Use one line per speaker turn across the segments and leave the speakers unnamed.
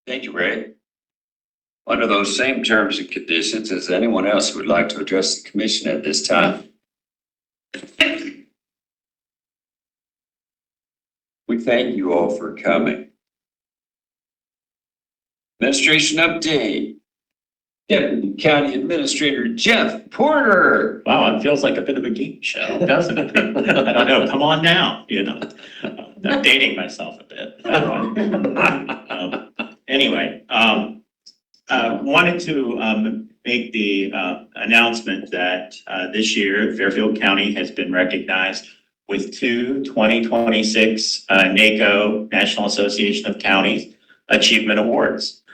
Thank you, Ray. Under those same terms and conditions, is anyone else who would like to address the commission at this time? We thank you all for coming. Administration update. Deputy County Administrator Jeff Porter.
Wow, it feels like a bit of a game show, doesn't it? I don't know. Come on now, you know. I'm dating myself a bit. Anyway, wanted to make the announcement that this year Fairfield County has been recognized with two 2026 NACO, National Association of Counties, Achievement Awards.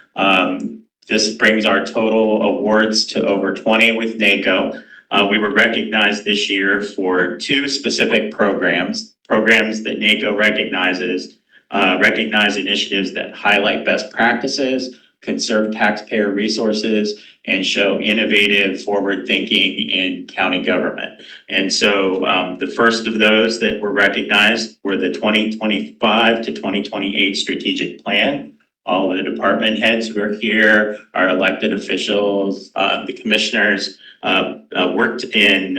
This brings our total awards to over 20 with NACO. We were recognized this year for two specific programs that NACO recognizes, recognize initiatives that highlight best practices, conserve taxpayer resources, and show innovative forward thinking in county government. And so the first of those that were recognized were the 2025 to 2028 strategic plan. All the department heads who are here, our elected officials, the commissioners worked in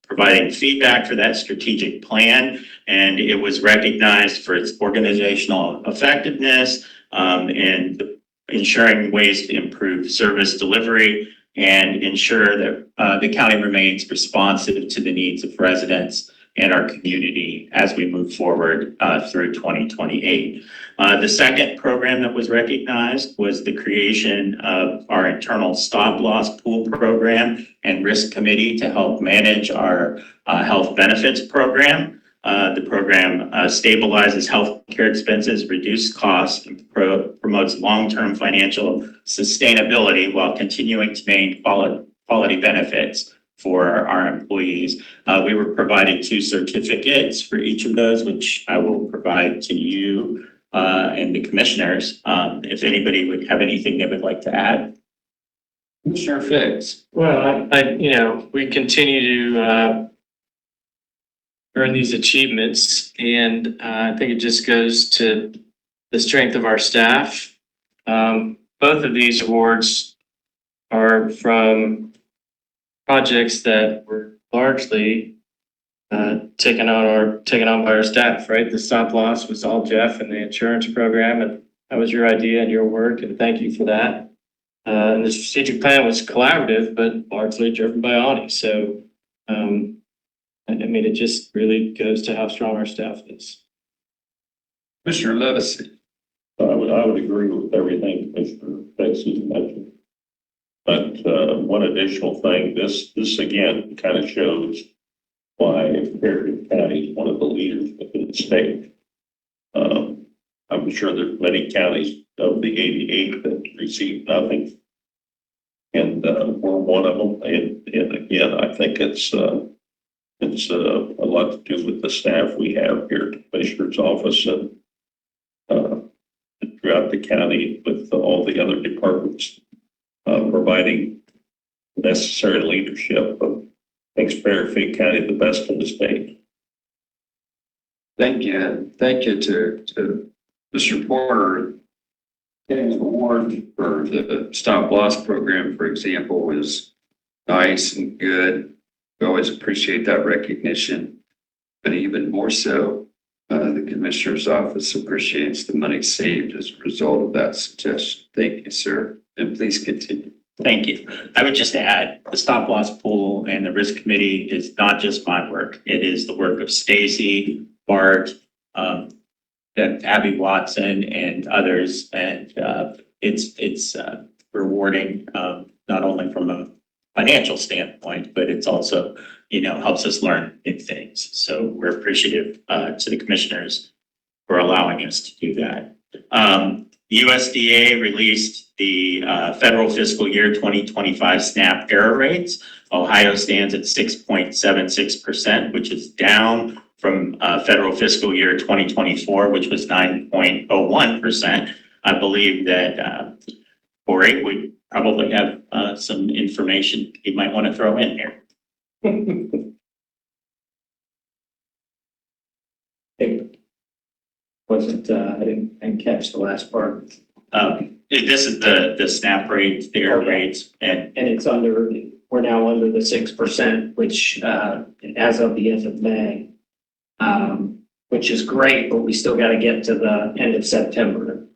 providing feedback for that strategic plan, and it was recognized for its organizational effectiveness and ensuring ways to improve service delivery and ensure that the county remains responsive to the needs of residents and our community as we move forward through 2028. The second program that was recognized was the creation of our internal stop loss pool program and risk committee to help manage our health benefits program. The program stabilizes healthcare expenses, reduces costs, and promotes long-term financial sustainability while continuing to maintain quality benefits for our employees. We were provided two certificates for each of those, which I will provide to you and the commissioners. If anybody would have anything they would like to add.
Commissioner Fix.
Well, we continue to earn these achievements, and I think it just goes to the strength of our staff. Both of these awards are from projects that were largely taken on by our staff, right? The stop loss was all Jeff and the insurance program, and that was your idea and your work, and thank you for that. And the strategic plan was collaborative, but largely driven by Ani. So, it just really goes to how strong our staff is.
Commissioner Levison.
I would agree with everything Commissioner Fix mentioned. But one additional thing, this again kind of shows why Fairfield County is one of the leaders within the state. I'm sure there's many counties of the 88 that receive nothing, and we're one of them. And again, I think it's a lot to do with the staff we have here at the Commissioner's office and throughout the county with all the other departments providing necessary leadership. Makes Fairfield County the best in the state.
Thank you. Thank you to Mr. Porter. Getting an award for the stop loss program, for example, was nice and good. We always appreciate that recognition, but even more so, the Commissioner's office appreciates the money saved as a result of that suggestion. Thank you, sir. And please continue.
Thank you. I would just add the stop loss pool and the risk committee is not just my work. It is the work of Stacy, Bart, Abby Watson, and others. And it's rewarding, not only from a financial standpoint, but it's also, helps us learn new things. So we're appreciative to the commissioners for allowing us to do that. USDA released the federal fiscal year 2025 SNAP error rates. Ohio stands at 6.76%, which is down from federal fiscal year 2024, which was 9.01%. I believe that Corey would probably have some information he might want to throw in here.
I didn't catch the last part.
This is the SNAP rate, their
Okay.
rates, and
And it's we're now under the 6%, which, as of the end of May, which is great, but we still got to get to the end of September.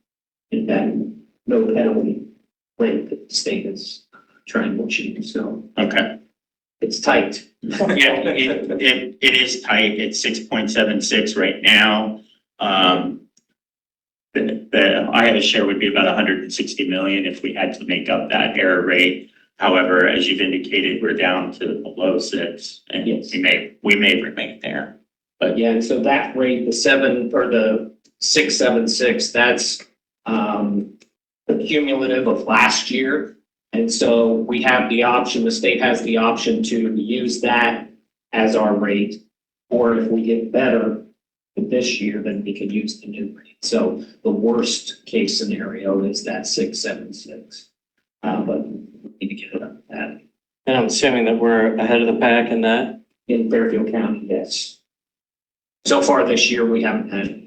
And then no penalty rate that the state is trying to achieve, so
okay.
it's tight.
Yeah, it is tight. It's 6.76 right now. The Iowa share would be about 160 million if we had to make up that error rate. However, as you've indicated, we're down to below 6, and
Yes.
we may remain there.
But yeah, and so that rate, the 676, that's the cumulative of last year. And so we have the option, the state has the option to use that as our rate, or if we get better this year, then we can use the new rate. So the worst case scenario is that 676. But we need to get it up that
And I'm assuming that we're ahead of the pack in that.
in Fairfield County, yes. So far this year, we haven't had any.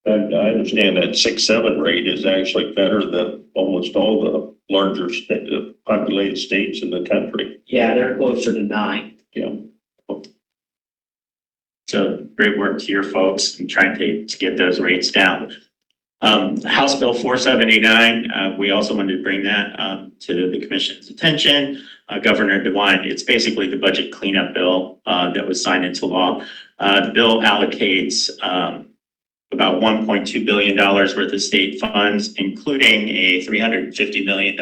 I understand that 6.7 rate is actually better than almost all the larger populated states in the country.
Yeah, they're closer to 9.
Yeah.
So great work to your folks in trying to get those rates down. House Bill 4789, we also wanted to bring that to the commission's attention. Governor DeWine, it's basically the budget cleanup bill that was signed into law. The bill allocates about $1.2 billion worth of state funds, including a $350 million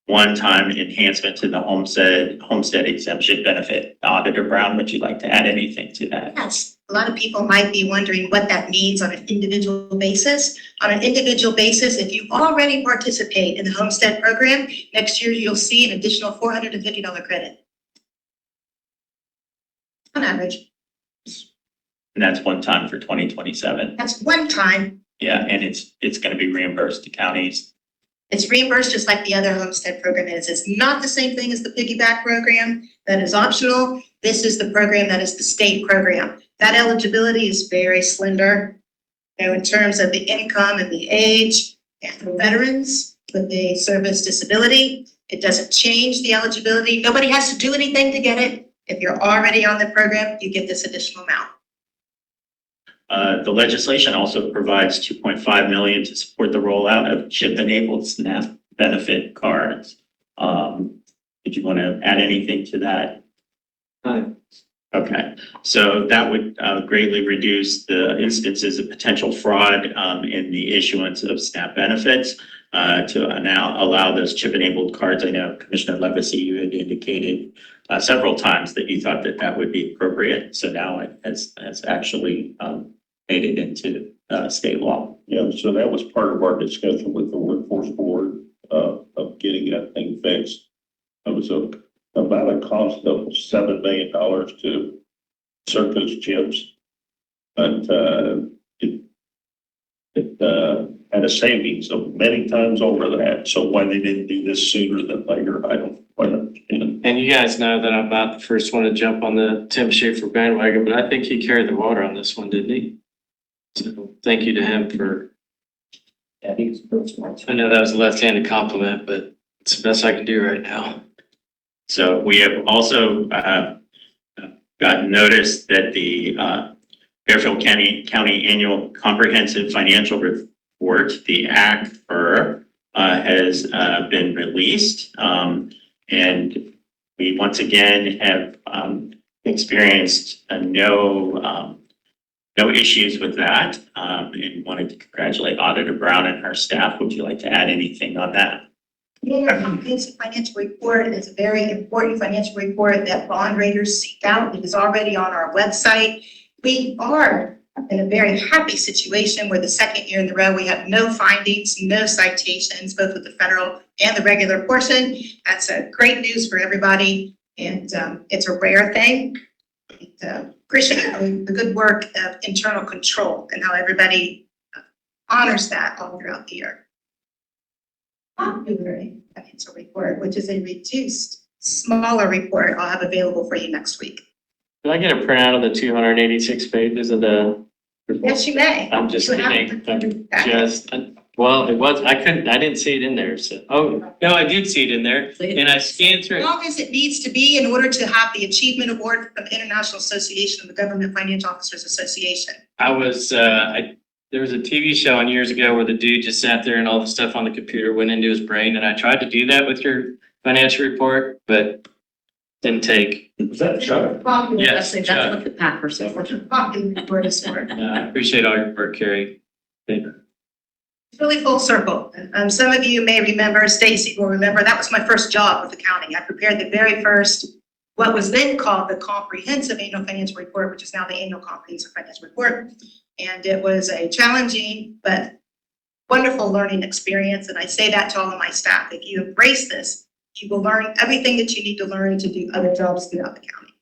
one-time enhancement to the homestead exemption benefit. Auditor Brown, would you like to add anything to that?
Yes, a lot of people might be wondering what that means on an individual basis. On an individual basis, if you already participate in the homestead program, next year you'll see an additional $450 credit. On average,
And that's one time for 2027.
that's one time.
Yeah, and it's going to be reimbursed to counties.
It's reimbursed just like the other homestead program is. It's not the same thing as the piggyback program that is optional. This is the program that is the state program. That eligibility is very slender. You know, in terms of the income and the age, and for veterans with a service disability, it doesn't change the eligibility. Nobody has to do anything to get it. If you're already on the program, you get this additional amount.
The legislation also provides $2.5 million to support the rollout of chip-enabled SNAP benefit cards. Did you want to add anything to that? Okay, so that would greatly reduce the instances of potential fraud in the issuance of SNAP benefits to now allow those chip-enabled cards. I know Commissioner Levacy, you had indicated several times that you thought that that would be appropriate. So now it has actually made it into state law.
Yeah, so that was part of our discussion with the workforce board of getting that thing fixed. It was about a cost of $7 million to insert those chips. But it had a savings of many times over that. So why they didn't do this sooner than later, I don't quite understand.
And you guys know that I'm not the first one to jump on the Tim Schaefer bandwagon, but I think he carried the water on this one, didn't he? So thank you to him for,
I think it's pretty smart.
I know that was a left-handed compliment, but it's the best I can do right now.
So we have also gotten notice that the Fairfield County Annual Comprehensive Financial Report, the ACFR, has been released. And we once again have experienced no issues with that, and wanted to congratulate Auditor Brown and her staff. Would you like to add anything on that?
Yeah, comprehensive financial report is a very important financial report that bond raters seek out. It is already on our website. We are in a very happy situation where the second year in a row, we have no findings, no citations, both with the federal and the regular portion. That's great news for everybody. And it's a rare thing. Appreciate the good work of internal control and how everybody honors that all throughout the year. Popular financial report, which is a reduced, smaller report I'll have available for you next week.
Did I get a printout of the 286 pages of the
Yes, you may.
I'm just
You have
kidding.
to-
Well, I didn't see it in there, so, oh, no, I did see it in there, and I scanned through
As
it.
long as it needs to be in order to have the Achievement Award from International Association of the Government Financial Officers Association.
There was a TV show on years ago where the dude just sat there and all the stuff on the computer went into his brain, and I tried to do that with your financial report, but didn't take.
Was that Chuck?
Yes,
That's
Chuck.
what the Packer said.
Copy report is for.
I appreciate all your work, Carrie.
It's really full circle. Some of you may remember, Stacy will remember, that was my first job with the county. I prepared the very first, what was then called the Comprehensive Annual Financial Report, which is now the Annual Comprehensive Financial Report. And it was a challenging but wonderful learning experience. And I say that to all of my staff. If you embrace this, you will learn everything that you need to learn to do other jobs throughout the county.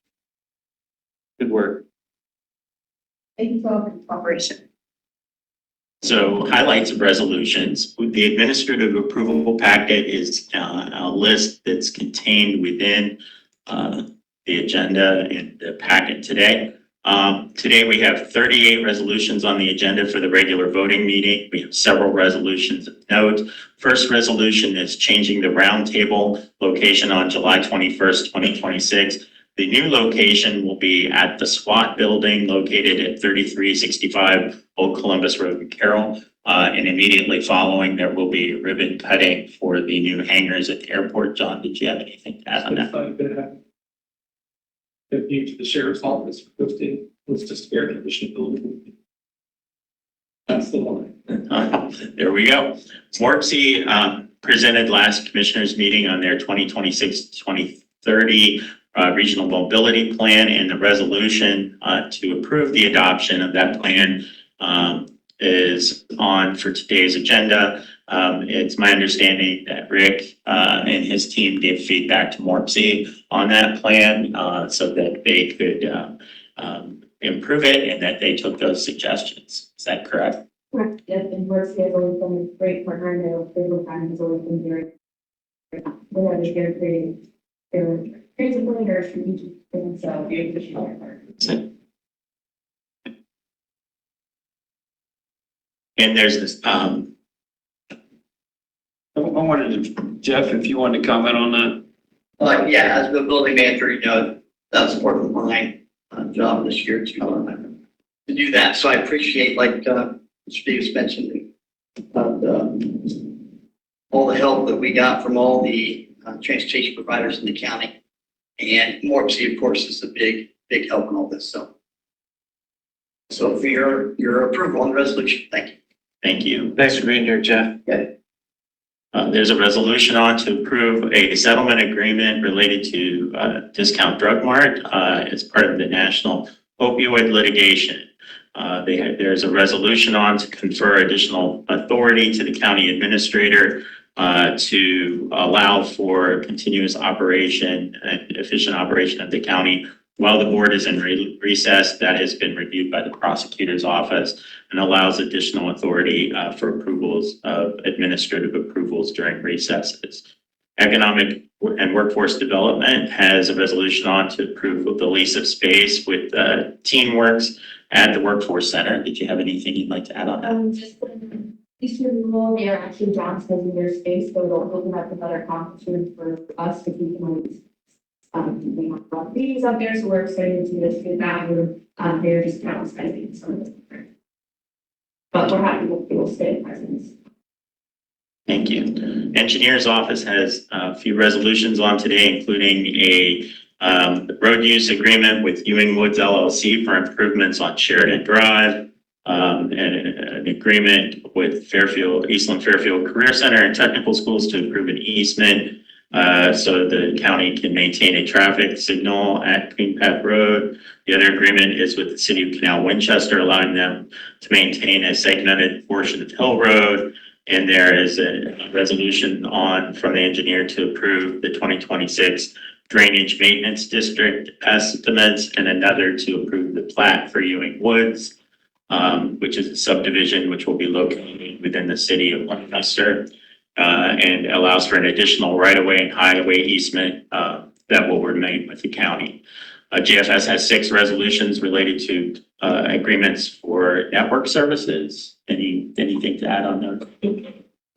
Good work.
Thank you for all your cooperation.
So highlights of resolutions. The administrative approval packet is a list that's contained within the agenda and the packet today. Today we have 38 resolutions on the agenda for the regular voting meeting. We have several resolutions of note. First resolution is changing the roundtable location on July 21st, 2026. The new location will be at the SWAT building located at 3365 Old Columbus Road in Carroll. And immediately following, there will be ribbon cutting for the new hangars at the airport. John, did you have anything to add on that?
If you to the sheriff's office for 15, it's just air conditioning building. That's the one.
There we go. Morpsey presented last commissioners meeting on their 2026-2030 regional mobility plan, and the resolution to approve the adoption of that plan is on for today's agenda. It's my understanding that Rick and his team gave feedback to Morpsey on that plan so that they could improve it and that they took those suggestions. Is that correct?
Correct, yes, and Mercy has always been a great partner, and their Fairfield County has always been very, whenever they're creating, their creatively or strategic, and so we appreciate our partner.
And there's this,
I wanted to, Jeff, if you wanted to comment on that.
Yeah, as the building manager, you know, that's part of my job this year to do that. So I appreciate, like Steve's mentioned, all the help that we got from all the transportation providers in the county. And Morpsey, of course, is a big help in all this. So for your approval on the resolution, thank you.
thank you.
Thanks for being here, Jeff.
There's a resolution on to approve a settlement agreement related to Discount Drug Mart as part of the national opioid litigation. There's a resolution on to confer additional authority to the county administrator to allow for continuous operation and efficient operation of the county while the board is in recess. That has been reviewed by the prosecutor's office and allows additional authority for approvals of administrative approvals during recesses. Economic and Workforce Development has a resolution on to approve of the lease of space with TeenWorks at the Workforce Center. Did you have anything you'd like to add on that?
Just these two people, they are actually downsizing their space, so it'll open up another conference room for us to keep noise. We have a lot of meetings up there, so we're excited to get that room. They're just downsizing some of it. But we're happy with people staying present.
Thank you. Engineer's Office has a few resolutions on today, including a road use agreement with Ewing Woods LLC for improvements on Sheridan Drive, and an agreement with Eastland Fairfield Career Center and Technical Schools to approve an easement so the county can maintain a traffic signal at Queen Path Road. The other agreement is with the City of Canal Winchester, allowing them to maintain a segmented portion of Hill Road. And there is a resolution on from the engineer to approve the 2026 Drainage Maintenance District estimates, and another to approve the plat for Ewing Woods, which is a subdivision which will be located within the city of Lancaster, and allows for an additional right-of-way and highway easement that will remain with the county. GFS has 6 resolutions related to agreements for network services. Anything to add on those?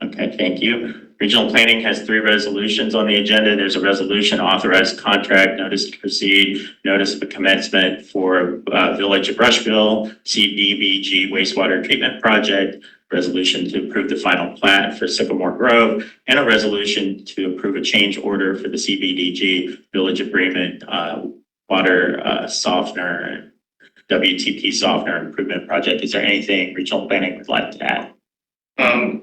Okay, thank you. Regional Planning has 3 resolutions on the agenda. There's a resolution authorized contract, notice to proceed, notice of a commencement for Village of Rushville, CDBG wastewater treatment project, resolution to approve the final plat for Sycamore Grove, and a resolution to approve a change order for the CBDG Village Agreement water softener, WTP softener improvement project. Is there anything Regional Planning would like to add?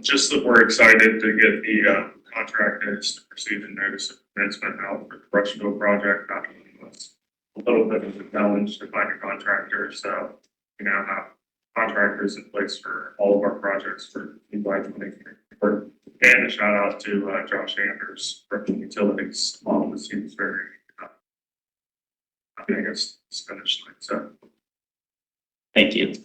Just that we're excited to get the contractors to proceed and notice of commencement out for the Rushville project. That was a little bit of a challenge to find a contractor, so we now have contractors in place for all of our projects for FY 2024. And a shout out to Josh Anders from Utilities. All this seems very, I guess it's finished. So.
Thank you.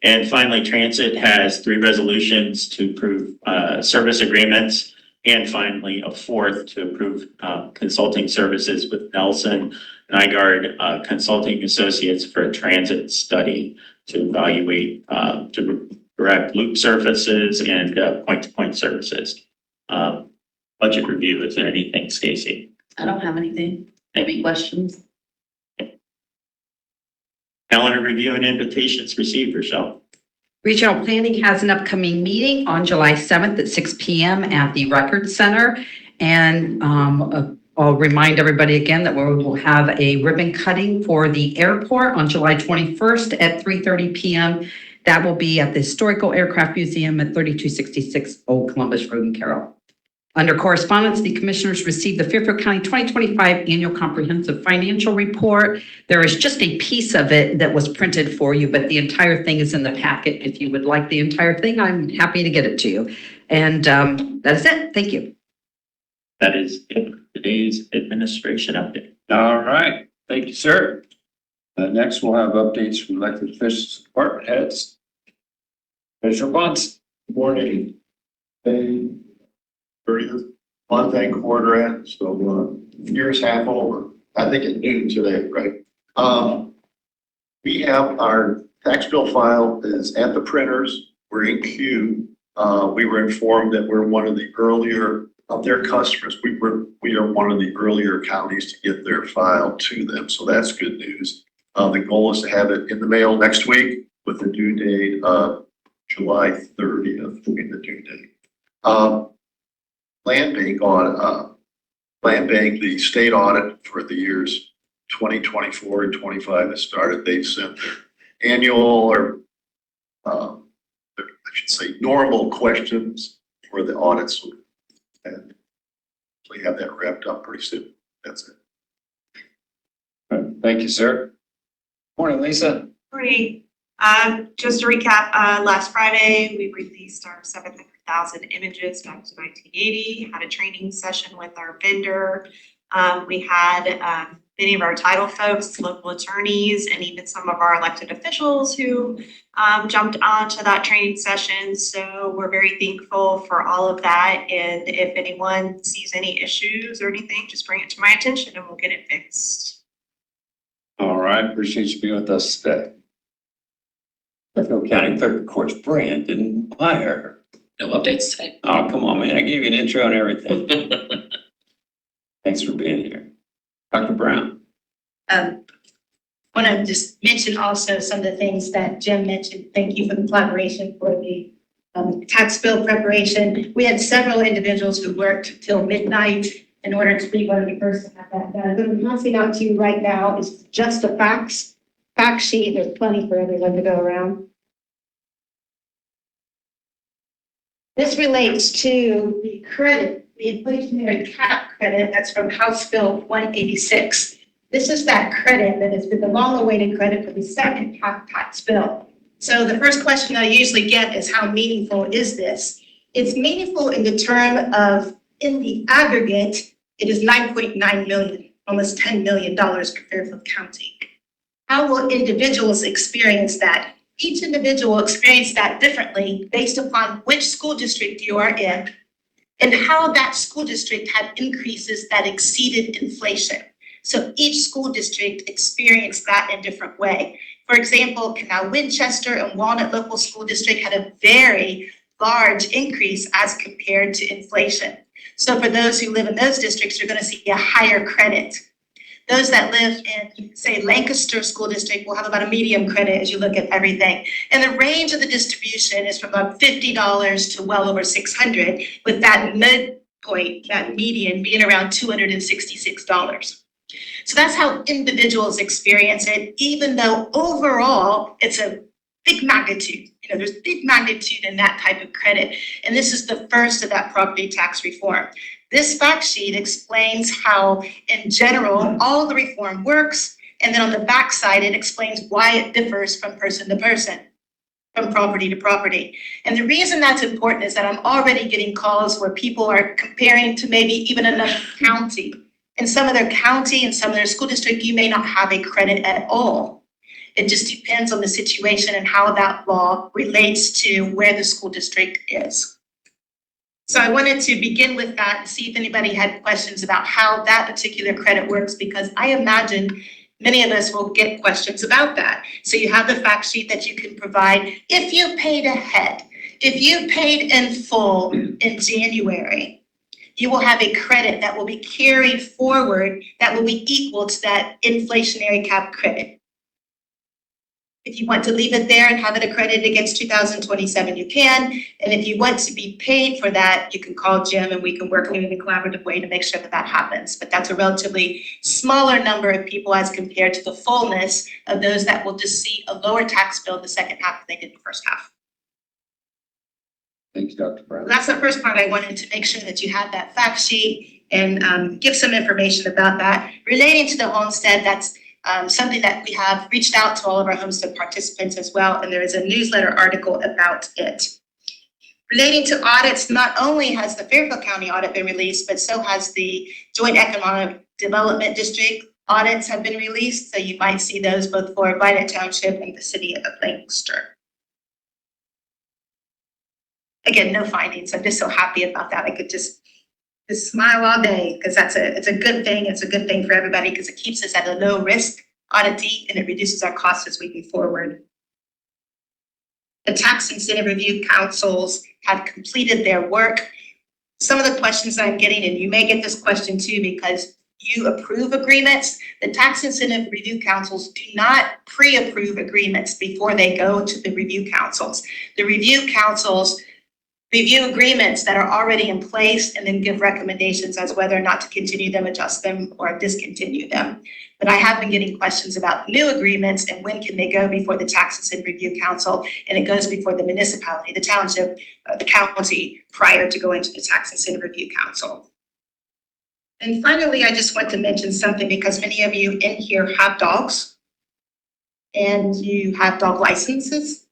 And finally, Transit has 3 resolutions to approve service agreements, and finally a 4th to approve consulting services with Nelson Nygaard Consulting Associates for a transit study to evaluate to direct loop surfaces and point-to-point services. Budget review, is there anything, Stacy?
I don't have anything. Any questions?
Calendar review and invitations received, Rochelle.
Regional Planning has an upcoming meeting on July 7th at 6 p.m. at the Record Center. And I'll remind everybody again that we will have a ribbon cutting for the airport on July 21st at 3:30 p.m. That will be at the Historical Aircraft Museum at 3266 Old Columbus Road in Carroll. Under correspondence, the commissioners received the Fairfield County 2025 Annual Comprehensive Financial Report. There is just a piece of it that was printed for you, but the entire thing is in the packet. If you would like the entire thing, I'm happy to get it to you. And that's it. Thank you.
That is it for today's administration update.
All right, thank you, sir. Next, we'll have updates from elected officials, department heads. Commissioner Bunce.
Good morning. 30th month and quarter end, so year's half over. I think at noon today, right? We have our tax bill file is at the printers. We're in queue. We were informed that we're one of the earlier of their customers. We are one of the earlier counties to get their file to them, so that's good news. The goal is to have it in the mail next week with the due date of July 30th being the due date. Land Bank, the state audit for the years 2024 and 25 has started. They've sent their annual or I should say normal questions for the audits, and we have that wrapped up pretty soon. That's it.
All right, thank you, sir. Morning, Lisa.
Great. Just to recap, last Friday, we released our 700,000 images back to 1980, had a training session with our vendor. We had many of our title folks, local attorneys, and even some of our elected officials who jumped onto that training session. So we're very thankful for all of that. And if anyone sees any issues or anything, just bring it to my attention and we'll get it fixed.
All right, appreciate you being with us today. Fairfield County Clerk of Courts, Brandon Meyer.
No updates today.
Oh, come on, man. I gave you an intro and everything. Thanks for being here. Dr. Brown.
Want to just mention also some of the things that Jim mentioned. Thank you for the collaboration for the tax bill preparation. We had several individuals who worked till midnight in order to be one of the first to have that done. What I'm passing out to you right now is just the fact sheet. There's plenty for everyone to go around. This relates to the credit, the inflationary cap credit that's from House Bill 186. This is that credit that has been the long-awaited credit for the second tax bill. So the first question I usually get is, how meaningful is this? It's meaningful in the term of, in the aggregate, it is $9.9 million, almost $10 million for Fairfield County. How will individuals experience that? Each individual will experience that differently based upon which school district you are in and how that school district had increases that exceeded inflation. So each school district experienced that in a different way. For example, now Winchester and Walnut Local School District had a very large increase as compared to inflation. So for those who live in those districts, you're going to see a higher credit. Those that live in, say, Lancaster School District will have about a medium credit as you look at everything. And the range of the distribution is from about $50 to well over $600, with that midpoint, that median being around $266. So that's how individuals experience it, even though overall it's a big magnitude. You know, there's big magnitude in that type of credit. And this is the first of that property tax reform. This fact sheet explains how, in general, all the reform works. And then on the back side, it explains why it differs from person to person, from property to property. And the reason that's important is that I'm already getting calls where people are comparing to maybe even another county. In some of their county and some of their school district, you may not have a credit at all. It just depends on the situation and how that law relates to where the school district is. So I wanted to begin with that and see if anybody had questions about how that particular credit works, because I imagine many of us will get questions about that. So you have the fact sheet that you can provide. If you paid ahead, if you paid in full in January, you will have a credit that will be carried forward that will be equal to that inflationary cap credit. If you want to leave it there and have it accredited against 2027, you can. And if you want to be paid for that, you can call Jim and we can work in a collaborative way to make sure that that happens. But that's a relatively smaller number of people as compared to the fullness of those that will just see a lower tax bill the second half than they did the first half.
Thanks, Dr. Brown.
That's the first part. I wanted to make sure that you had that fact sheet and give some information about that. Relating to the homestead, that's something that we have reached out to all of our homestead participants as well, and there is a newsletter article about it. Relating to audits, not only has the Fairfield County audit been released, but so has the Joint Economic Development District audits have been released, so you might see those both for Vinet Township and the city of Lancaster. Again, no findings. I'm just so happy about that. I could just smile all day, because it's a good thing. It's a good thing for everybody because it keeps us at a low risk auditee and it reduces our costs as we move forward. The tax incentive review councils have completed their work. Some of the questions I'm getting, and you may get this question too because you approve agreements, the tax incentive review councils do not pre-approve agreements before they go to the review councils. The review councils review agreements that are already in place and then give recommendations as whether or not to continue them, adjust them, or discontinue them. But I have been getting questions about new agreements and when can they go before the Tax Incentive Review Council, and it goes before the municipality, the township, the county, prior to going to the Tax Incentive Review Council. And finally, I just want to mention something because many of you in here have dogs and you have dog licenses.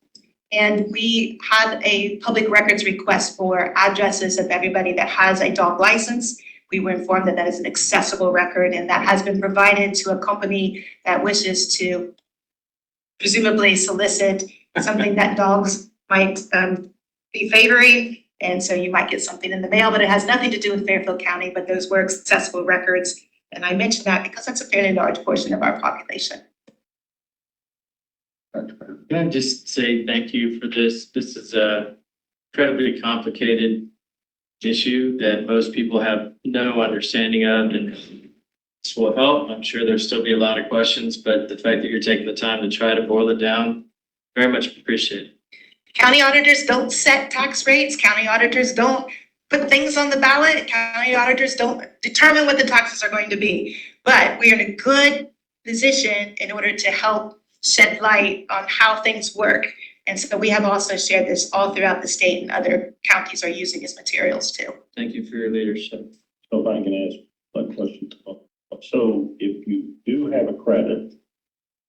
And we had a public records request for addresses of everybody that has a dog license. We were informed that that is an accessible record and that has been provided to a company that wishes to presumably solicit something that dogs might be favoring. And so you might get something in the mail, but it has nothing to do with Fairfield County, but those were accessible records. And I mention that because that's a fairly large portion of our population.
Can I just say thank you for this? This is a incredibly complicated issue that most people have no understanding of, and this will help. I'm sure there'll still be a lot of questions, but the fact that you're taking the time to try to boil it down, very much appreciated.
County auditors don't set tax rates. County auditors don't put things on the ballot. County auditors don't determine what the taxes are going to be. But we are in a good position in order to help shed light on how things work. And so we have also shared this all throughout the state, and other counties are using as materials too.
Thank you for your leadership.
So if I can ask one question. So if you do have a credit,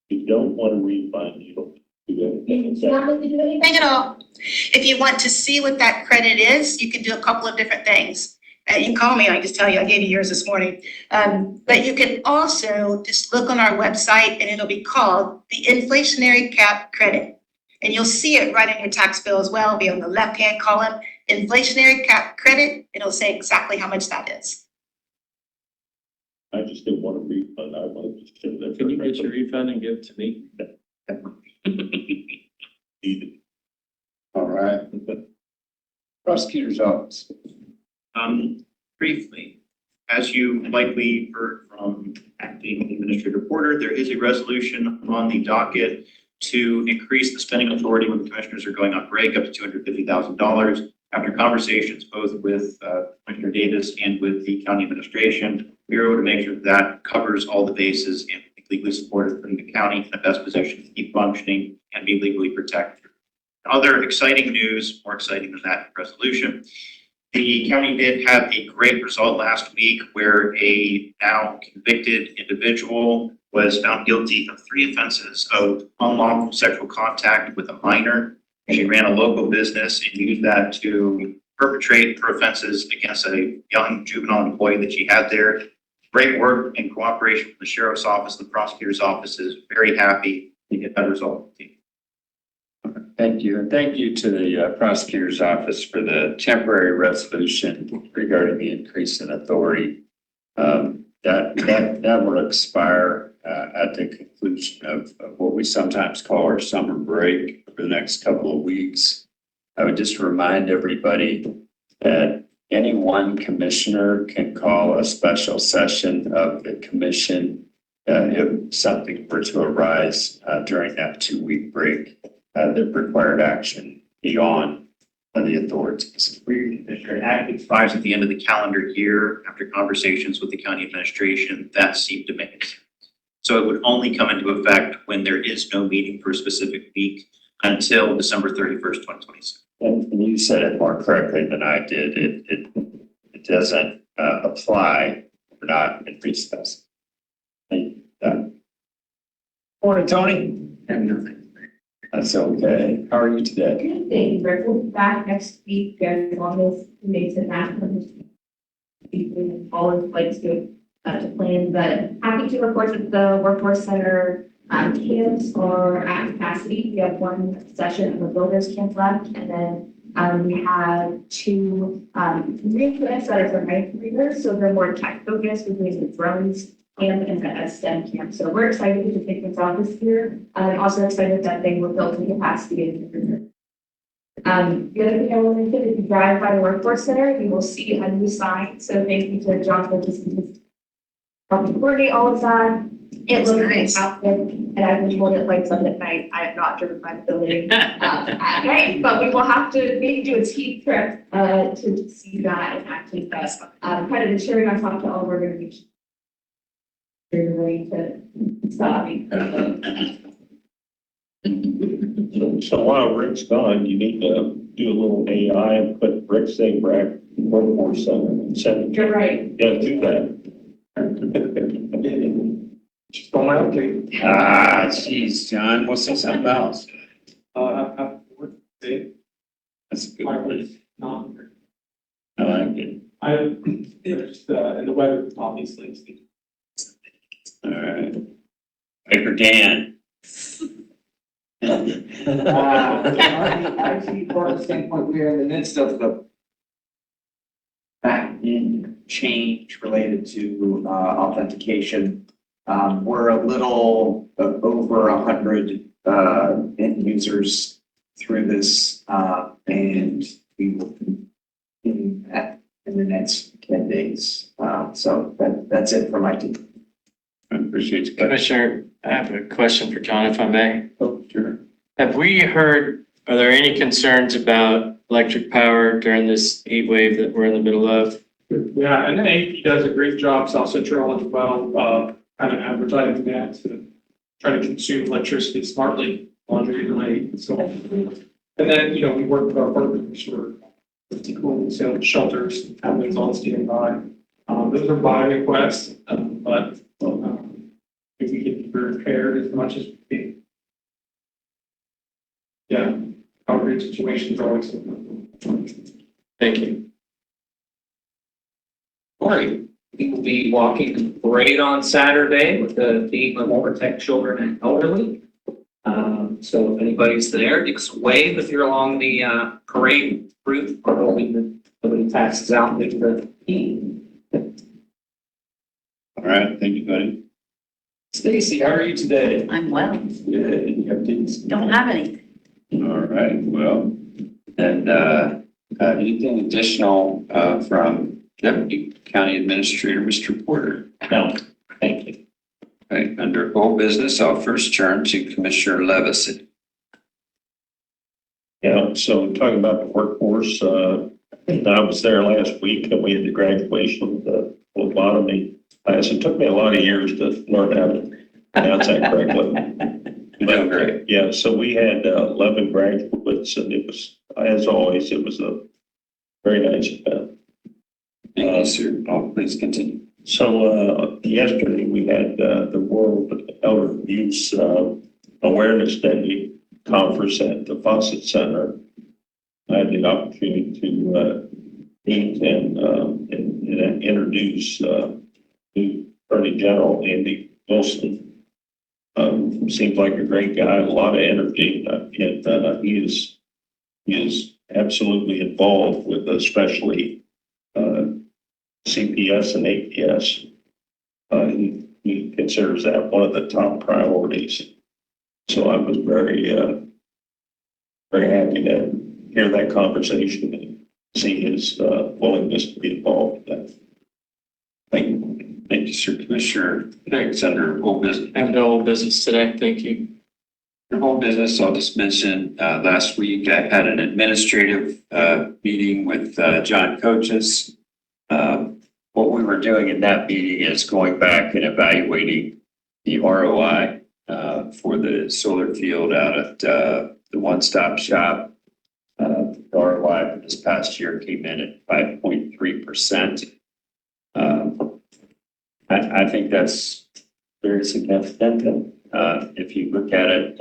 you don't want to refund, you don't do anything.
It's not going to do anything.
Anything at all. If you want to see what that credit is, you can do a couple of different things. You can call me, I can just tell you, I gave you yours this morning. But you can also just look on our website and it'll be called the inflationary cap credit. And you'll see it right in your tax bill as well. It'll be on the left-hand column, inflationary cap credit. It'll say exactly how much that is.
I just didn't want to refund, I wanted to show that.
Can you get your refund and give it to me?
All right. Prosecutor's office.
Briefly, as you likely heard from acting administrative reporter, there is a resolution on the docket to increase the spending authority when the commissioners are going on break up to $250,000. After conversations both with Commissioner Davis and with the county administration, we were able to make sure that covers all the bases and legally supported, putting the county in the best position to keep functioning and be legally protected. Other exciting news, more exciting than that resolution, the county did have a great result last week where a now convicted individual was found guilty of 3 offenses of unlawful sexual contact with a minor. She ran a local business and used that to perpetrate her offenses against a young juvenile employee that she had there. Great work and cooperation from the sheriff's office. The prosecutor's office is very happy to get that result.
Thank you. And thank you to the prosecutor's office for the temporary resolution regarding the increase in authority. That will expire at the conclusion of what we sometimes call our summer break for the next couple of weeks. I would just remind everybody that any one commissioner can call a special session of the commission if something were to arise during that 2-week break. The required action beyond the authorities.
Commissioner, Act expires at the end of the calendar year. After conversations with the county administration, that seemed to make sense. So it would only come into effect when there is no meeting for a specific week until December 31st, 2026.
And you said it more correctly than I did. It doesn't apply. We're not in recess. Morning, Tony. That's okay. How are you today?
Good, thank you. We'll be back next week as long as the dates and that. All in place to plan, but happy to report that the Workforce Center camps are at capacity. We have 1 session of the builders camp left, and then we have 2 new camps that are for ninth graders, so they're more tech focused between the drones camp and the STEM camp. So we're excited to take this off this year. I'm also excited that they were built in capacity in the year. The other thing I will mention, if you drive by the Workforce Center, you will see a new sign. So thank you to John for just helping coordinate all of that. It looks nice outfit, and I've been told it lights up at night. I have not driven by the building at night, but we will have to maybe do a team trip to see that and actually kind of the cherry on top to all of our renovations. Ready to stop.
So while Rick's gone, you need to do a little AI and put Rick Sabrack Workforce Center and send.
You're right.
Yeah, do that.
Just on my update.
Geez, John, we'll see something else.
After work day,
That's a good
I
one.
was not.
I like it.
I just and the weather obviously.
All right. Baker Dan.
IT board standpoint, we are in the midst of the back-end change related to authentication. We're a little over 100 end users through this, and we will continue that in the next 10 days. So that's it for my team.
I appreciate you.
Commissioner, I have a question for John, if I may.
Oh, sure.
Have we heard, are there any concerns about electric power during this heat wave that we're in the middle of?
Yeah, and then AP does a great job, South Central as well, kind of advertising that to try to consume electricity smartly, laundry related, so. And then, we work with our partners for cooling shelters, have those on standby. Those are by request, but if we can be prepared as much as we can. Yeah, our situations are always.
Thank you.
Morning. We will be walking the parade on Saturday with the theme of protect children and elderly. So if anybody's there, give us a wave if you're along the parade route, or nobody passes out into the theme.
All right. Thank you, buddy.
Stacy, how are you today?
I'm well.
Good. You have things?
Don't have anything.
All right, well, and anything additional from Deputy County Administrator, Mr. Porter?
No, thank you.
Right, under old business, I'll first turn to Commissioner Levison.
Yeah, so talking about the workforce, I was there last week and we had the graduation of the phlebotomy class. It took me a lot of years to learn how to pronounce that correctly.
You're doing great.
Yeah, so we had 11 graduates and it was, as always, it was a very nice event.
Thank you, sir. Oh, please continue.
So yesterday we had the World Elder Abuse Awareness Day conference at the Fawcett Center. I had the opportunity to meet and introduce the Attorney General Andy Wilson. Seems like a great guy, a lot of energy, and he is absolutely involved with especially CPS and APS. He considers that one of the top priorities. So I was very happy to hear that conversation and see his willingness to be involved in that. Thank you.
Thank you, sir. Commissioner Hicks, under old business.
I have no old business today. Thank you.
Your whole business, I'll just mention, last week I had an administrative meeting with John Coaches. What we were doing in that meeting is going back and evaluating the ROI for the solar field out at the one-stop shop. The ROI for this past year came in at 5.3%. I think that's very significant. If you look at it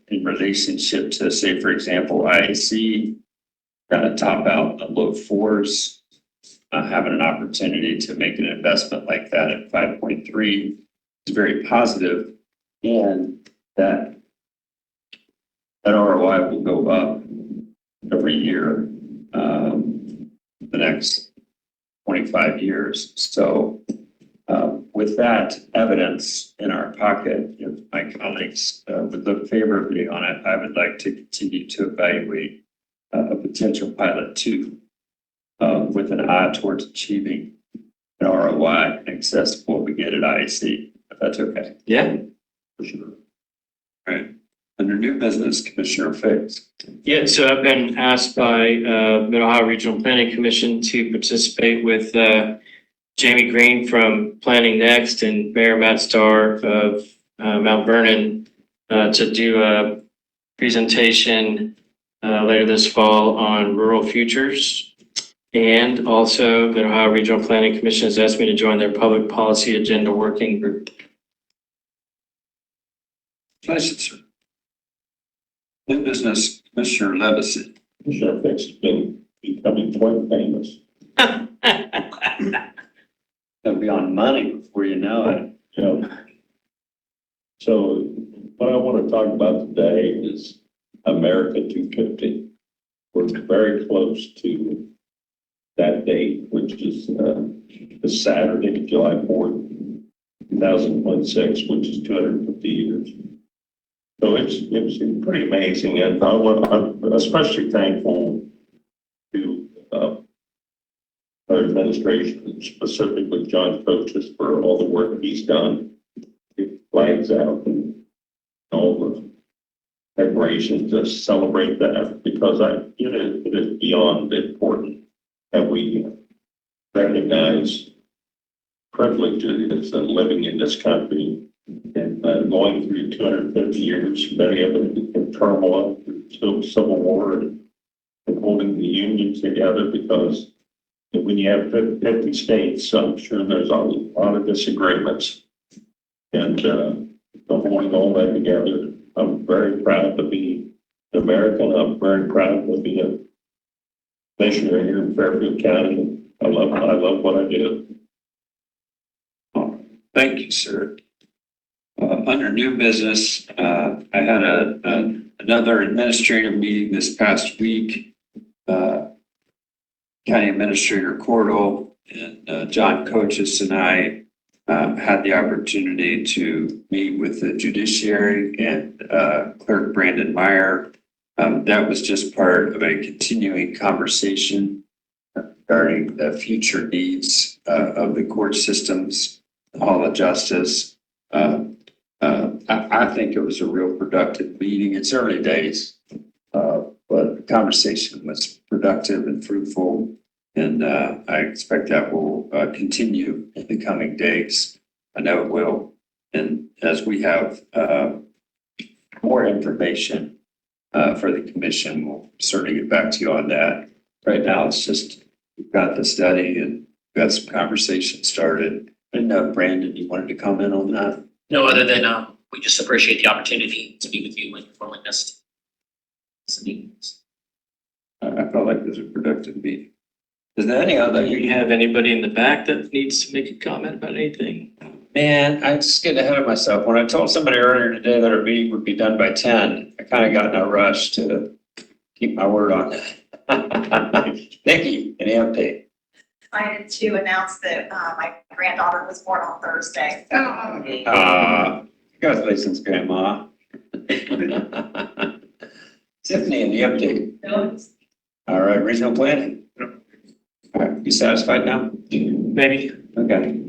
in relationship to, say, for example, IAC, top out in the low fours, having an opportunity to make an investment like that at 5.3 is very positive, and that ROI will go up every year the next 25 years. So with that evidence in our pocket, if my colleagues would look favorably on it, I would like to continue to evaluate a potential pilot 2 with an eye towards achieving an ROI in excess of what we get at IAC, if that's okay.
Yeah.
For sure. All right. Under new business, Commissioner Fix.
Yeah, so I've been asked by Mid-Ohio Regional Planning Commission to participate with Jamie Green from Planning Next and Mayor Matt Starr of Mount Vernon to do a presentation later this fall on rural futures. And also, the Ohio Regional Planning Commission has asked me to join their public policy agenda working group.
Pleasure, sir. New business, Commissioner Levison.
Commissioner Fix has been becoming quite famous.
It'll be on money before you know it.
Yeah. So what I want to talk about today is America 250. We're very close to that date, which is this Saturday, July 4th, 2026, which is 250 years. So it's pretty amazing, and I'm especially thankful to our administration, specifically John Coaches, for all the work he's done. It flags out and all the decorations to celebrate that, because it is beyond important that we recognize privileges and living in this country and going through 250 years, many of them in turmoil, through Civil War, and holding the Union together, because when you have 50 states, I'm sure there's a lot of disagreements. And holding all that together, I'm very proud to be an American. I'm very proud to be a commissioner here in Fairfield County. I love what I do.
Thank you, sir. Under new business, I had another administrative meeting this past week. County Administrator Cordell and John Coaches and I had the opportunity to meet with the judiciary and Clerk Brandon Meyer. That was just part of a continuing conversation regarding the future needs of the court systems, the Hall of Justice. I think it was a real productive meeting. It's early days, but the conversation was productive and fruitful. And I expect that will continue in the coming days. I know it will. And as we have more information for the commission, we'll certainly get back to you on that. Right now, it's just we've got the study and we've got some conversation started. And Brandon, you wanted to comment on that?
No, other than, we just appreciate the opportunity to be with you and your willingness to meet.
I felt like it was a productive meeting. Is there any other?
Do you have anybody in the back that needs to make a comment about anything?
Man, I just get ahead of myself. When I told somebody earlier today that our meeting would be done by 10, I kind of got in a rush to keep my word on that. Nikki, any update?
Excited to announce that my granddaughter was born on Thursday.
Congratulations, Grandma. Tiffany, any update? All right, regional planning. All right, you satisfied now?
Maybe.
Okay.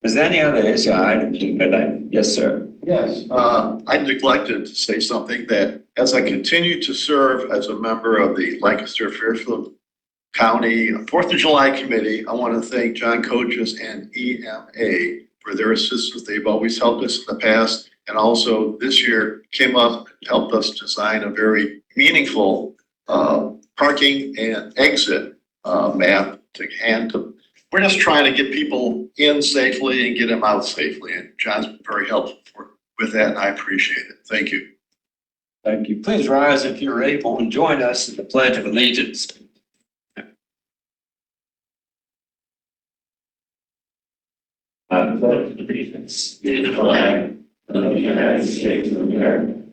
Is there any other issue item? Yes, sir.
Yes, I neglected to say something that as I continue to serve as a member of the Lancaster Fairfield County 4th of July Committee, I want to thank John Coaches and EMA for their assistance. They've always helped us in the past, and also this year came up and helped us design a very meaningful parking and exit map to hand to. We're just trying to get people in safely and get them out safely, and John's been very helpful with that, and I appreciate it. Thank you.
Thank you. Please rise if you're able and join us in the Pledge of Allegiance. I pledge allegiance to the flag of the United States of America,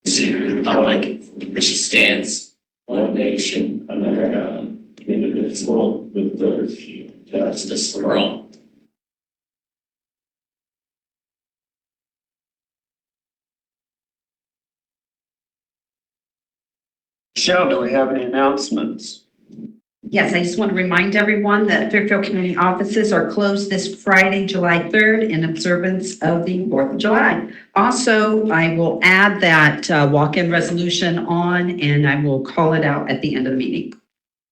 to the republic which stands, one nation under God, indivisible, with liberty and justice for all. Michelle, do we have any announcements?
Yes, I just want to remind everyone that Fairfield Community offices are closed this Friday, July 3rd, in observance of the 4th of July. Also, I will add that walk-in resolution on, and I will call it out at the end of the meeting.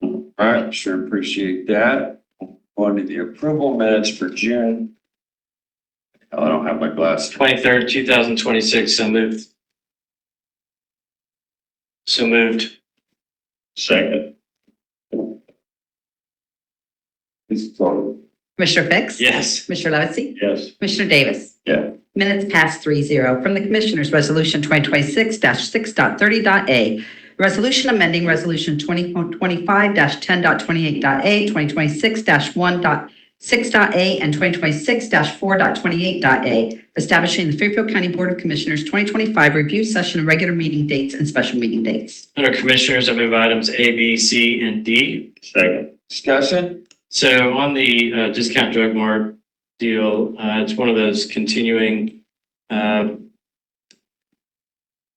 All right, sure appreciate that. On to the approval minutes for June. Oh, I don't have my glasses.
23rd, 2026, so moved. So moved.
Second.
Please vote.
Commissioner Fix?
Yes.
Commissioner Levesey?
Yes.
Commissioner Davis?
Yeah.
Minutes past 3-0. From the Commissioners, Resolution 2026-6.30.a. Resolution amending Resolution 2025-10.28.a, 2026-1.6.a, and 2026-4.28.a, establishing the Fairfield County Board of Commissioners 2025 review session and regular meeting dates and special meeting dates.
Under Commissioners, I move items A, B, C, and D.
Second.
Discussion?
So on the discount drug mart deal, it's one of those continuing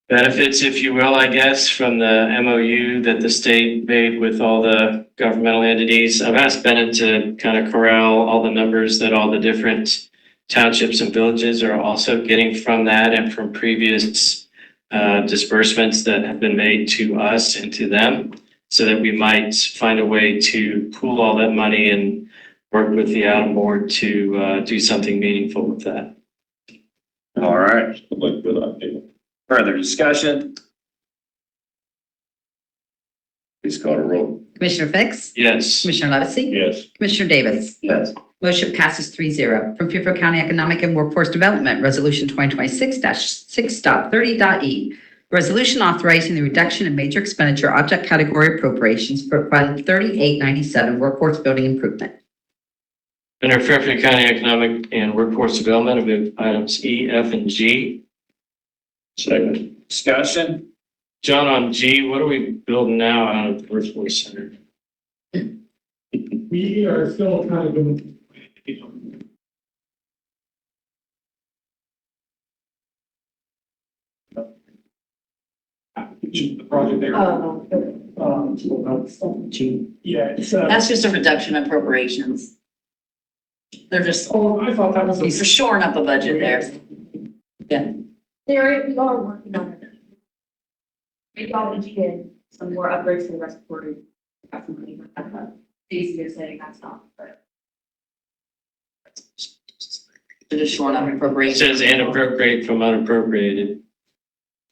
benefits, if you will, I guess, from the MOU that the state made with all the governmental entities. I've asked Bennett to kind of corral all the numbers that all the different townships and villages are also getting from that and from previous disbursements that have been made to us and to them, so that we might find a way to pool all that money and work with the Adam board to do something meaningful with that.
All right.
Like good idea.
Further discussion? Please call a roll.
Commissioner Fix?
Yes.
Commissioner Levesey?
Yes.
Commissioner Davis?
Yes.
Motion passes 3-0. From Fairfield County Economic and Workforce Development, Resolution 2026-6.30.e. Resolution authorizing the reduction in major expenditure object category appropriations for Fund 3897 Workforce Building Improvement.
Under Fairfield County Economic and Workforce Development, I move items E, F, and G.
Second.
Discussion?
John, on G, what are we building now out of the Workforce Center?
We are still kind of application of the project there.
Oh,
Yeah, it's,
That's just a reduction in appropriations. They're just,
oh, I thought that was
you're shoring up a budget there.
we are working on it. We already did some more upgrades to the respiratory. Got some money for that. Easy to say that's not, but.
They're just shoring up
It
appropriations.
says and appropriate from unappropriated.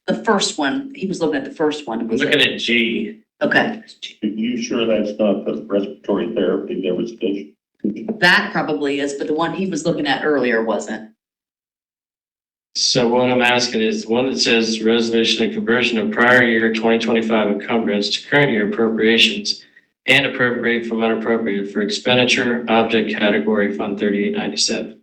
The first one, he was looking at the first one.
I'm looking at G.
Okay,
Are you sure that's not the respiratory therapy there was addition?
that probably is, but the one he was looking at earlier wasn't.
So what I'm asking is, one that says resolution and conversion of prior year 2025 encumbrance to current year appropriations and appropriate from unappropriated for expenditure object category Fund 3897.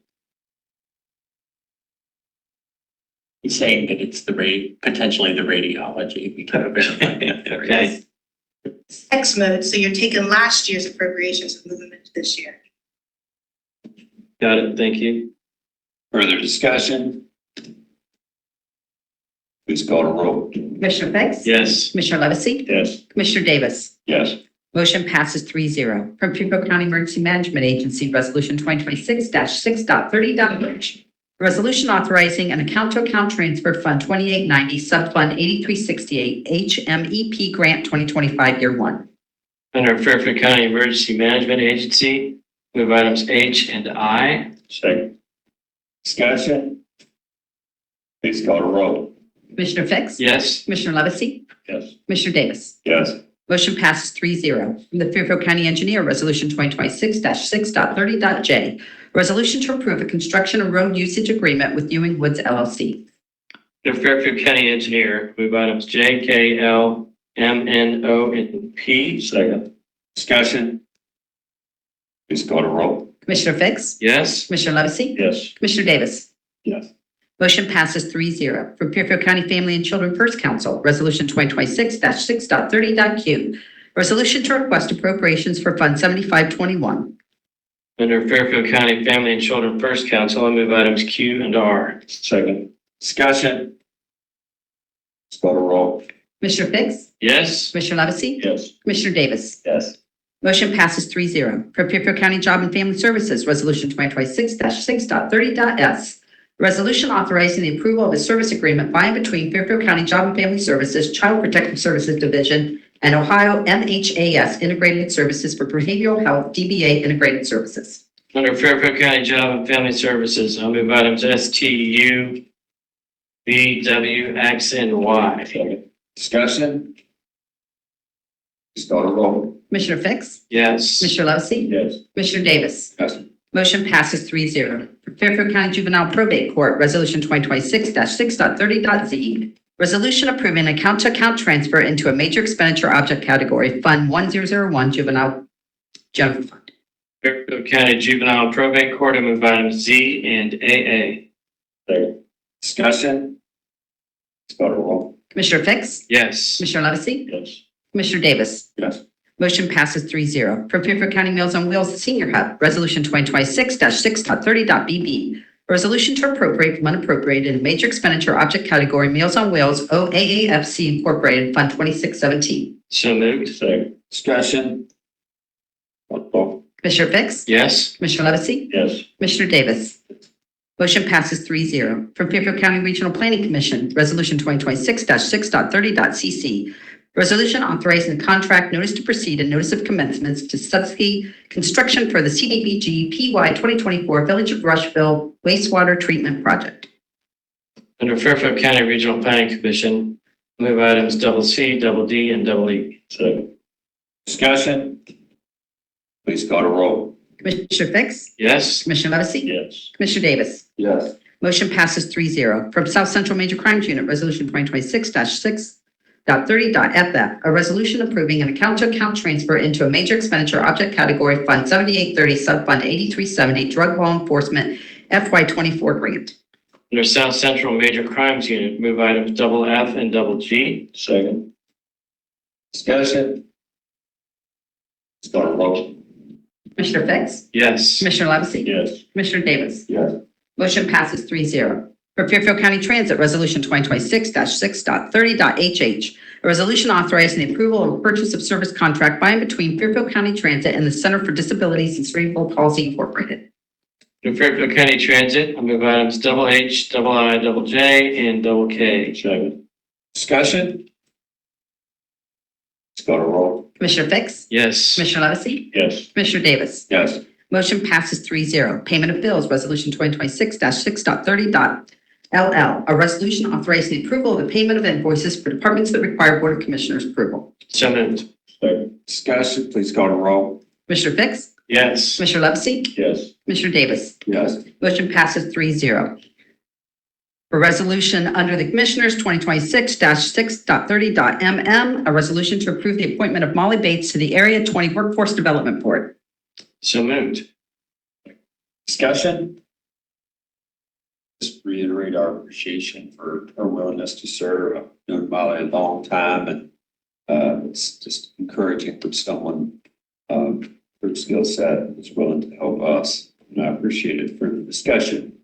He's saying that it's potentially the radiology. We kind of
Okay.
X mode, so you're taking last year's appropriations and moving them into this year.
Got it. Thank you.
Further discussion? Please call to roll.
Commissioner Fix?
Yes.
Commissioner Levesey?
Yes.
Commissioner Davis?
Yes.
Motion passes 3-0. From Fairfield County Emergency Management Agency, Resolution 2026-6.30.h. Resolution authorizing an account-to-account transfer Fund 2890, Subfund 8368, HMEP Grant 2025 Year 1.
Under Fairfield County Emergency Management Agency, move items H and I.
Second.
Discussion? Please call to roll.
Commissioner Fix?
Yes.
Commissioner Levesey?
Yes.
Commissioner Davis?
Yes.
Motion passes 3-0. From the Fairfield County Engineer, Resolution 2026-6.30.j. Resolution to approve a construction and road usage agreement with Ewing Woods LLC.
The Fairfield County Engineer, move items J, K, L, M, N, O, and P.
Second.
Discussion? Please call to roll.
Commissioner Fix?
Yes.
Commissioner Levesey?
Yes.
Commissioner Davis?
Yes.
Motion passes 3-0. From Fairfield County Family and Children First Council, Resolution 2026-6.30.q. Resolution to request appropriations for Fund 7521.
Under Fairfield County Family and Children First Council, I move items Q and R.
Second.
Discussion? Please call to roll.
Commissioner Fix?
Yes.
Commissioner Levesey?
Yes.
Commissioner Davis?
Yes.
Motion passes 3-0. From Fairfield County Job and Family Services, Resolution 2026-6.30.s. Resolution authorizing the approval of a service agreement by and between Fairfield County Job and Family Services, Child Protective Services Division, and Ohio MHAS Integrated Services for Behavioral Health DBA Integrated Services.
Under Fairfield County Job and Family Services, I'll move items S, T, U, V, W, X, and Y.
Second.
Discussion? Please call to roll.
Commissioner Fix?
Yes.
Commissioner Levesey?
Yes.
Commissioner Davis?
Yes.
Motion passes 3-0. For Fairfield County Juvenile Probate Court, Resolution 2026-6.30.z. Resolution approving account-to-account transfer into a major expenditure object category, Fund 1001 Juvenile General Fund.
Fairfield County Juvenile Probate Court, I move items Z and AA.
Second.
Discussion? Please call to roll.
Commissioner Fix?
Yes.
Commissioner Levesey?
Yes.
Commissioner Davis?
Yes.
Motion passes 3-0. From Fairfield County Meals on Wheels Senior Hub, Resolution 2026-6.30.bb. A resolution to appropriate from unappropriated in major expenditure object category Meals on Wheels OAAFC Incorporated Fund 2617.
So moved.
Second.
Discussion? Call to roll.
Commissioner Fix?
Yes.
Commissioner Levesey?
Yes.
Commissioner Davis? Motion passes 3-0. From Fairfield County Regional Planning Commission, Resolution 2026-6.30.cc. Resolution authorizing the contract notice to proceed and notice of commencements to Sutsky Construction for the CDBG PY 2024 Village of Rushville Wastewater Treatment Project.
Under Fairfield County Regional Planning Commission, move items double C, double D, and double E.
Second.
Discussion? Please call to roll.
Commissioner Fix?
Yes.
Commissioner Levesey?
Yes.
Commissioner Davis?
Yes.
Motion passes 3-0. From South Central Major Crimes Unit, Resolution 2026-6.30.ff. A resolution approving an account-to-account transfer into a major expenditure object category Fund 7830, Subfund 8370, Drug Law Enforcement FY24 Grant.
Under South Central Major Crimes Unit, move items double F and double G.
Second.
Discussion? Please call to roll.
Commissioner Fix?
Yes.
Commissioner Levesey?
Yes.
Commissioner Davis?
Yes.
Motion passes 3-0. For Fairfield County Transit, Resolution 2026-6.30.h.h. A resolution authorizing the approval of a purchase of service contract by and between Fairfield County Transit and the Center for Disabilities and Cerebral Palsy Incorporated.
For Fairfield County Transit, I move items double H, double I, double J, and double K.
Second.
Discussion? Let's go to roll.
Commissioner Fix?
Yes.
Commissioner Levesey?
Yes.
Commissioner Davis?
Yes.
Motion passes 3-0. Payment of bills, Resolution 2026-6.30.LL. A resolution authorizing the approval of the payment of invoices for departments that require Board of Commissioners approval.
So moved.
Second.
Discussion, please go to roll.
Commissioner Fix?
Yes.
Commissioner Levesey?
Yes.
Commissioner Davis?
Yes.
Motion passes 3-0. For resolution under the Commissioners 2026-6.30.MM, a resolution to approve the appointment of Molly Bates to the Area 20 Workforce Development Board.
So moved.
Discussion? Just reiterate our appreciation for her willingness to serve. I've known Molly a long time, and it's just encouraging when someone her skill set is willing to help us, and I appreciate it. For the discussion,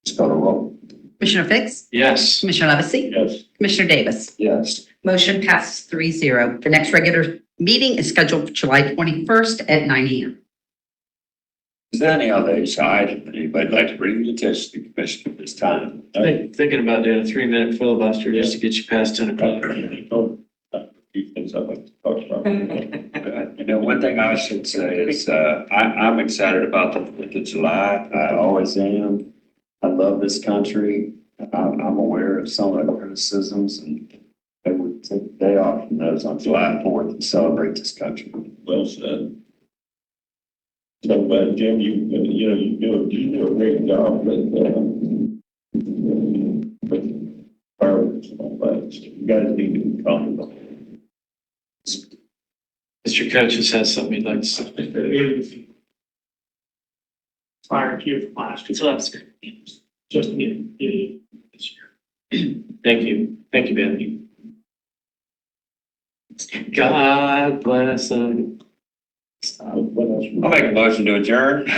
let's go to roll.
Commissioner Fix?
Yes.
Commissioner Levesey?
Yes.
Commissioner Davis?
Yes.
Motion passes 3-0. The next regular meeting is scheduled for July 21st at 9 a.m.
Is there any other item that anybody'd like to bring to the attention to the commission at this time?
Thinking about doing a 3-minute filibuster just to get you past 10 o'clock.
A few things I'd like to talk about.
One thing I should say is I'm excited about the 4th of July. I always am. I love this country. I'm aware of some of the criticisms, and they would take the day off from those on July 4th and celebrate this country.
Well said. So, Jim, you do a great job with fireworks and all that. You guys need to be comfortable.
Mr. Coaches has something he'd like to say.
Inspired you from last year.
So that's
Just getting this year.
Thank you. Thank you, Ben. God bless them.
What else?
I'll make a motion to adjourn.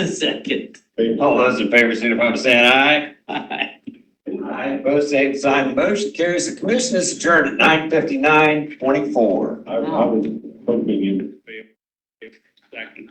Second.
All those in favor, signify by saying aye.
Aye.
Aye. Opposed, same sign. The motion carries. The commission is adjourned at 9:59:24.
I was hoping you. Second.